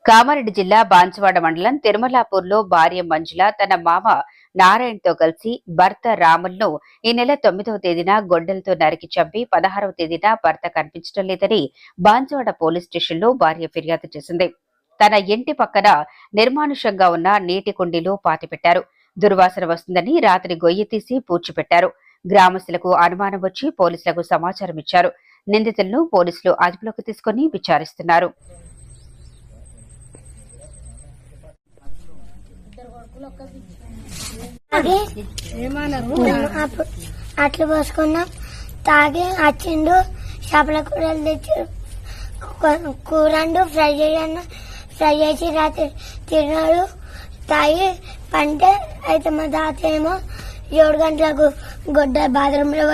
కామారెడ్డి జిల్లా బాన్సువాడ మండలం తిరుమలాపూర్లో భార్య మంజుల తన మామ నారాయణతో కలిసి భర్త రాములను ఈ నెల 9వ తేదీన గొడ్డలతో నరికి చంపి 16వ తేదీన భర్త కనిపించడం లేదని బాన్సువాడ పోలీస్ స్టేషన్లో భార్య ఫిర్యాదు చేసింది. తన ఇంటి పక్కన నిర్మానుషంగా ఉన్న నీటి కుండీలో పాతిపెట్టారు. దుర్వాసన వస్తుందని రాత్రి గొయ్యి తీసి పూడ్చిపెట్టారు. గ్రామస్తులకు అనుమానం వచ్చి పోలీసులకు సమాచారం ఇచ్చారు. నిందితులను పోలీసులు అదుపులోకి తీసుకుని విచారిస్తున్నారు. అట్లు పోసుకున్నాం, తాగి వచ్చిండు. చేపల కూరలు తెచ్చి కూరండు ఫ్రై చేసి రాత్రి తిన్నాడు. తాగి పంటే అయితే మా తాత ఏమో 7 గంటలకు గొడ్డ బాత్రూంలో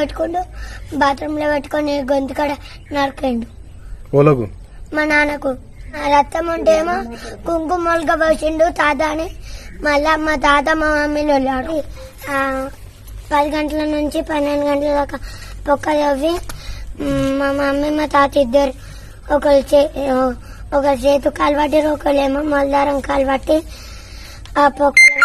పెట్టుకొని గొంతు కాడ నరకండు. మా నాన్నకు రక్తం ఉంటేమో కుంకుమలుగా పోసిండు తాత అని. మళ్ళా మా తాత మా మమ్మీని వెళ్ళాడు. 10 గంటల నుంచి 12 గంటల దాకా పొక్క తవ్వి మా మమ్మీ మా తాత ఇద్దరు ఒకరి చేతు కాలు పట్టారు, ఒకళ్ళేమో మొలదారం కాలు పట్టి ఆ పొక్కలు